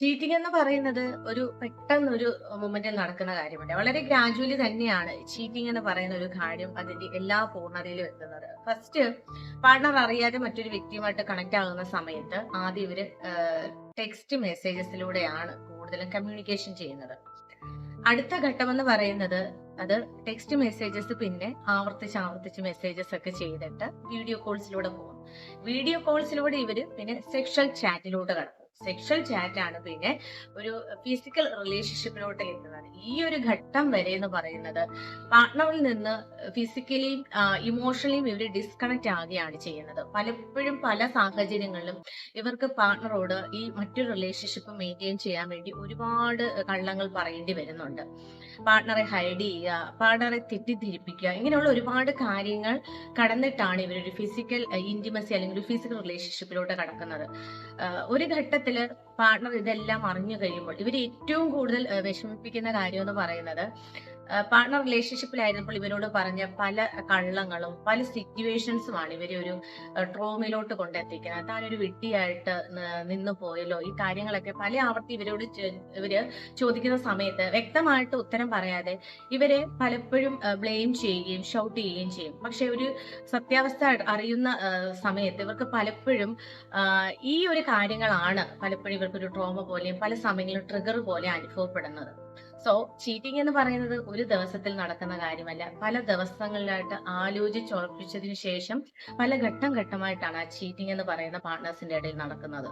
Cheating എന്ന് പറയുന്നത് ഒരു പെട്ടെന്നൊരു മൊമെന്റിൽ നടക്കുന്ന കാര്യമല്ല. വളരെ ഗ്രാജുവലി തന്നെയാണ് ചീറ്റിംഗ് എന്ന് പറയുന്ന ഒരു കാര്യം അതിന്റെ എല്ലാ പൂർണ്ണതയിലും എത്തുന്നത്. ഫസ്റ്റ് പാർട്ണർ അറിയാതെ മറ്റൊരു വ്യക്തിയുമായിട്ട് കണക്ട് ആകുന്ന സമയത്ത് ആദ്യം ഇവര് ടെക്സ്റ്റ് മെസ്സേജസിലൂടെയാണ് കൂടുതലും കമ്മ്യൂണിക്കേഷൻ ചെയ്യുന്നത്. അടുത്ത ഘട്ടമെന്ന് പറയുന്നത് അത് ടെക്സ്റ്റ് മെസ്സേജസ് പിന്നെ ആവർത്തിച്ച് ആവർത്തിച്ച് മെസ്സേജസ് ഒക്കെ ചെയ്തിട്ട് വീഡിയോ കോൾസിലൂടെ പോകും. വീഡിയോ കോൾസിലൂടെ ഇവര് പിന്നെ സെക്ഷൽ ചാറ്റിലൂടെ കടക്കും. സെക്ഷൽ ചാറ്റ് ആണ് പിന്നെ ഒരു ഫിസിക്കൽ റിലേഷൻഷിപ്പിലോട്ട് എത്തുന്നത്. ഈ ഒരു ഘട്ടം വരെ എന്ന് പറയുന്നത് പാർട്ണറിൽ നിന്ന് ഫിസിക്കലിയും ഇമോഷണലിയും ഇവർ ഡിസ്കണക്ട് ആകുകയാണ് ചെയ്യുന്നത്. പലപ്പോഴും പല സാഹചര്യങ്ങളിലും ഇവർക്ക് പാർട്ണറോട് ഈ മറ്റൊരു റിലേഷൻഷിപ്പ് മെയിൻറ്റെയിൻ ചെയ്യാൻ വേണ്ടി ഒരുപാട് കള്ളങ്ങൾ പറയേണ്ടി വരുന്നുണ്ട്. പാർട്ണറെ ഹൈഡ് ചെയ്യുക, പാർട്ണറെ തെറ്റിദ്ധരിപ്പിക്കുക, ഇങ്ങനെയുള്ള ഒരുപാട് കാര്യങ്ങൾ കടന്നിട്ടാണ് ഇവരൊരു ഫിസിക്കൽ ഇന്റിമസി അല്ലെങ്കിൽ ഒരു ഫിസിക്കൽ റിലേഷൻഷിപ്പിലോട്ട് കടക്കുന്നത്. ഒരു ഘട്ടത്തില് പാർട്ണർ ഇതെല്ലാം അറിഞ്ഞു കഴിയുമ്പോൾ ഇവർ ഏറ്റവും കൂടുതൽ വിഷമിപ്പിക്കുന്ന കാര്യം എന്ന് പറയുന്നത് പാർട്ണർ റിലേഷൻഷിപ്പിലായിരുന്നപ്പോൾ ഇവരോട് പറഞ്ഞ പല കള്ളങ്ങളും പല സിറ്റുവേഷൻസുമാണ് ഇവരെ ഒരു ട്രോമയിലോട്ട് കൊണ്ടെത്തിക്കുന്നത്. താനൊരു വിഡ്ഢിയായിട്ട് നിന്ന് പോയല്ലോ, ഈ കാര്യങ്ങളൊക്കെ പല ആവർത്തി ഇവരോട് ഇവര് ചോദിക്കുന്ന സമയത്ത് വ്യക്തമായിട്ട് ഉത്തരം പറയാതെ ഇവരെ പലപ്പോഴും ബ്ലെയിം ചെയ്യുകയും ഷൗട്ട് ചെയ്യുകയും ചെയ്യും. പക്ഷെ ഒരു സത്യാവസ്ഥ അറിയുന്ന സമയത്ത് ഇവർക്ക് പലപ്പോഴും ഈ ഒരു കാര്യങ്ങളാണ് പലപ്പോഴും ഇവർക്കൊരു ട്രോമ പോലെയും പല സമയങ്ങളിലും ട്രിഗർ പോലെ അനുഭവപ്പെടുന്നത്. സോ ചീറ്റിംഗ് എന്ന് പറയുന്നത് ഒരു ദിവസത്തിൽ നടക്കുന്ന കാര്യമല്ല. പല ദിവസങ്ങളിലായിട്ട് ആലോചിച്ചുറപ്പിച്ചതിന് ശേഷം പല ഘട്ടം ഘട്ടമായിട്ടാണ് ആ ചീറ്റിംഗ് എന്ന് പറയുന്ന പാർട്ട്നേഴ്സിന്റെ ഇടയിൽ നടക്കുന്നത്.